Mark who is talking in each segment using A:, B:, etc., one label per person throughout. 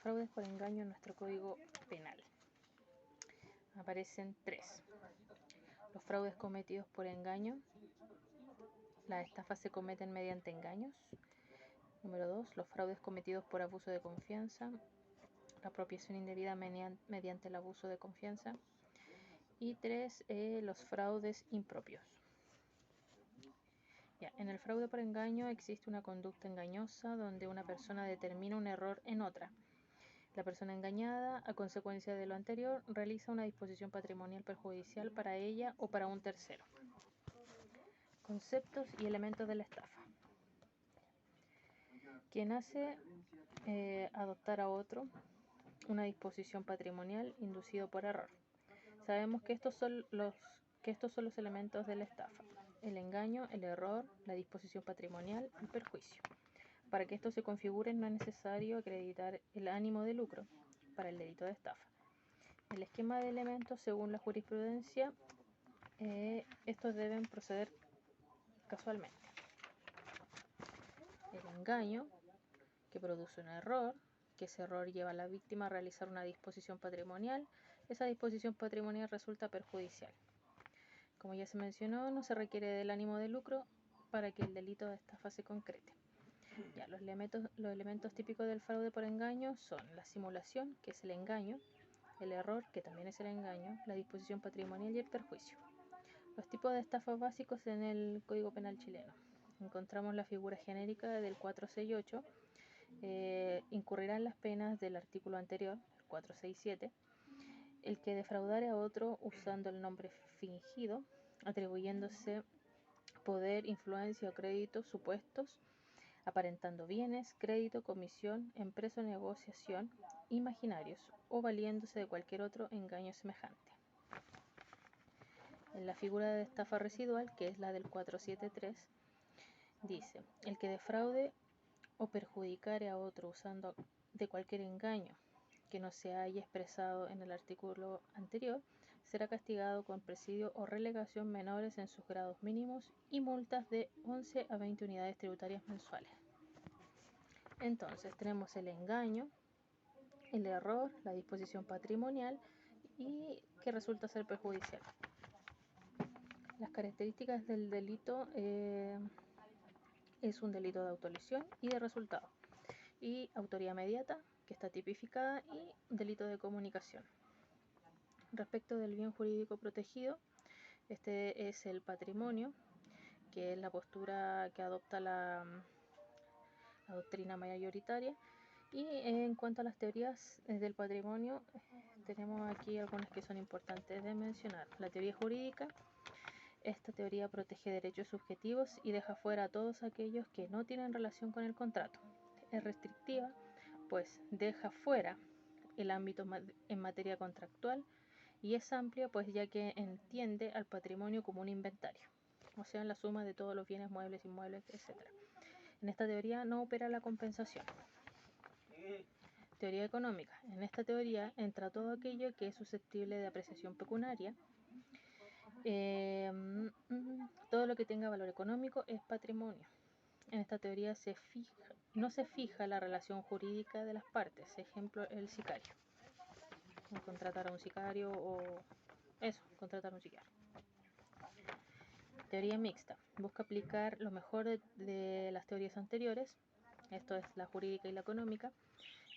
A: fraudes por engaño en nuestro Código Penal. Aparecen 3. Los fraudes cometidos por engaño. Las estafas se cometen mediante engaños. Número 2. Los fraudes cometidos por abuso de confianza. La apropiación indebida mediante el abuso de confianza. Y 3. Los fraudes impropios. En el fraude por engaño existe una conducta engañosa donde una persona determina un error en otra. La persona engañada, a consecuencia de lo anterior, realiza una disposición patrimonial perjudicial para ella o para un tercero. Conceptos y elementos de la estafa. Quien hace adoptar a otro una disposición patrimonial inducido por error. Sabemos que estos son los elementos de la estafa: el engaño, el error, la disposición patrimonial y el perjuicio. Para que esto se configure no es necesario acreditar el ánimo de lucro para el delito de estafa. El esquema de elementos, según la jurisprudencia, estos deben proceder casualmente. El engaño, que produce un error, que ese error lleva a la víctima a realizar una disposición patrimonial. Esa disposición patrimonial resulta perjudicial. Como ya se mencionó, no se requiere del ánimo de lucro para que el delito de estafa se concrete. Los elementos típicos del fraude por engaño son la simulación, que es el engaño, el error, que también es el engaño, la disposición patrimonial y el perjuicio. Los tipos de estafas básicos en el Código Penal chileno. Encontramos la figura genérica del 468, incurrirá en las penas del artículo anterior, el 467, el que defraudare a otro usando el nombre fingido, atribuyéndose poder, influencia o créditos supuestos, aparentando bienes, crédito, comisión, empresa o negociación imaginarios o valiéndose de cualquier otro engaño semejante. En la figura de estafa residual, que es la del 473, dice: el que defraude o perjudicare a otro usando de cualquier engaño que no se haya expresado en el artículo anterior, será castigado con presidio o relegación menores en sus grados mínimos y multas de 11 a 20 unidades tributarias mensuales. Entonces tenemos el engaño, el error, la disposición patrimonial y que resulta ser perjudicial. Las características del delito: es un delito de autolesión y de resultado, y autoría inmediata, que está tipificada, y delito de comunicación. Respecto del bien jurídico protegido, este es el patrimonio, que es la postura que adopta la doctrina mayoritaria. Y en cuanto a las teorías del patrimonio, tenemos aquí algunas que son importantes de mencionar. La teoría jurídica: esta teoría protege derechos subjetivos y deja fuera a todos aquellos que no tienen relación con el contrato. Es restrictiva, pues deja fuera el ámbito en materia contractual, y es amplia, pues ya que entiende al patrimonio como un inventario, o sea, la suma de todos los bienes muebles, inmuebles, etc. En esta teoría no opera la compensación. Teoría económica: en esta teoría entra todo aquello que es susceptible de apreciación pecuniaria. Todo lo que tenga valor económico es patrimonio. En esta teoría no se fija la relación jurídica de las partes. Ejemplo, el sicario. Contratar a un sicario contratar a un sicario. Teoría mixta: busca aplicar lo mejor de las teorías anteriores. Esto es la jurídica y la económica.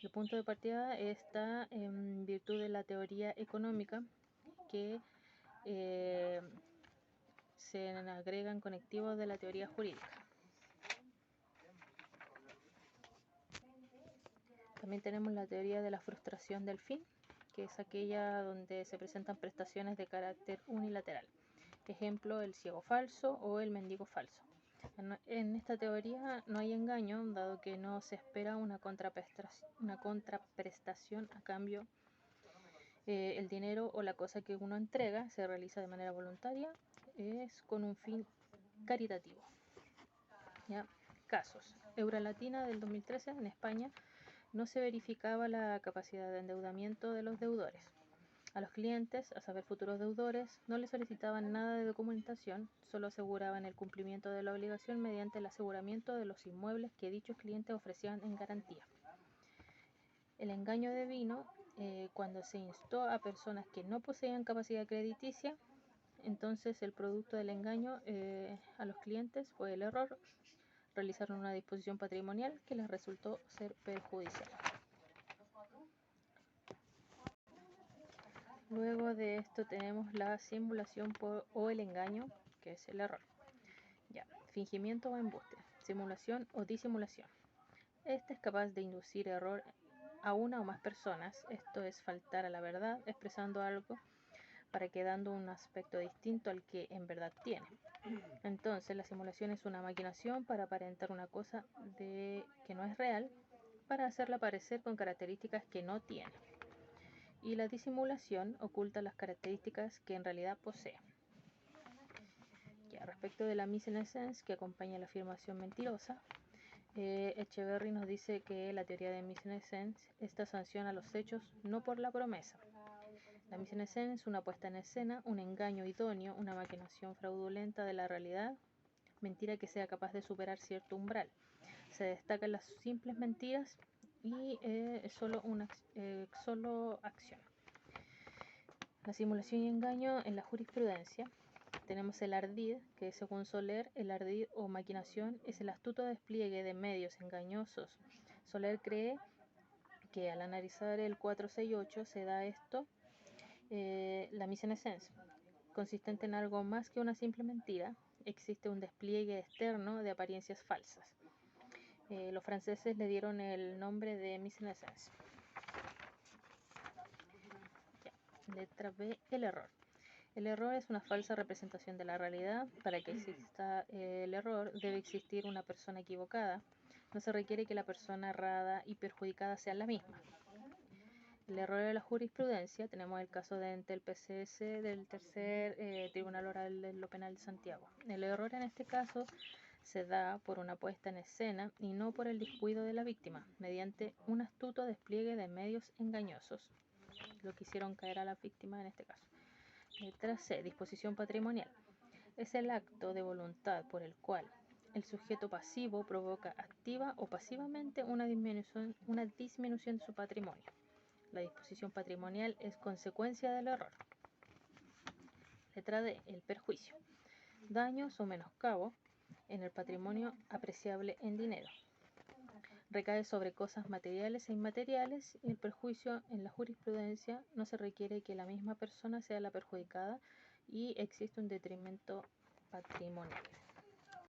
A: El punto de partida está en virtud de la teoría económica, que se agregan conectivos de la teoría jurídica. También tenemos la teoría de la frustración del fin, que es aquella donde se presentan prestaciones de carácter unilateral. Ejemplo, el ciego falso o el mendigo falso. En esta teoría no hay engaño, dado que no se espera una contraprestación a cambio. El dinero o la cosa que uno entrega se realiza de manera voluntaria, es con un fin caritativo. Casos: Eurolatina del 2013, en España no se verificaba la capacidad de endeudamiento de los deudores. A los clientes, a saber, futuros deudores, no les solicitaban nada de documentación, solo aseguraban el cumplimiento de la obligación mediante el aseguramiento de los inmuebles que dichos clientes ofrecían en garantía. El engaño devino cuando se instó a personas que no poseían capacidad crediticia. Entonces el producto del engaño a los clientes fue el error. Realizaron una disposición patrimonial que les resultó ser perjudicial. Luego de esto tenemos la simulación o el engaño, que es el error. Ya, fingimiento o embuste, simulación o disimulación. Este es capaz de inducir error a una o más personas. Esto es faltar a la verdad, expresando algo para que dando un aspecto distinto al que en verdad tiene. Entonces la simulación es una maquinación para aparentar una cosa que no es real, para hacerla parecer con características que no tiene. Y la disimulación oculta las características que en realidad posee. Ya, respecto de la mise en scène que acompaña la afirmación mentirosa, Echeverry nos dice que la teoría de mise en scène esta sanciona los hechos no por la promesa. La mise en scène es una puesta en escena, un engaño idóneo, una maquinación fraudulenta de la realidad, mentira que sea capaz de superar cierto umbral. Se destacan las simples mentiras y solo acción. La simulación y engaño en la jurisprudencia. Tenemos el ardid, que según Soler, el ardid o maquinación es el astuto despliegue de medios engañosos. Soler cree que al analizar el 468 se da esto, la mise en scène, consistente en algo más que una simple mentira. Existe un despliegue externo de apariencias falsas. Los franceses le dieron el nombre de mise en scène. Letra B, el error. El error es una falsa representación de la realidad. Para que exista el error debe existir una persona equivocada. No se requiere que la persona errada y perjudicada sean la misma. El error de la jurisprudencia, tenemos el caso de Entel PCS del tercer Tribunal Oral de lo Penal de Santiago. El error en este caso se da por una puesta en escena y no por el descuido de la víctima, mediante un astuto despliegue de medios engañosos. Lo que hicieron caer a la víctima en este caso. Letra C, disposición patrimonial. Es el acto de voluntad por el cual el sujeto pasivo provoca activa o pasivamente una disminución de su patrimonio. La disposición patrimonial es consecuencia del error. Letra D, el perjuicio. Daños o menoscabo en el patrimonio apreciable en dinero. Recae sobre cosas materiales e inmateriales y el perjuicio en la jurisprudencia no se requiere que la misma persona sea la perjudicada y existe un detrimento patrimonial.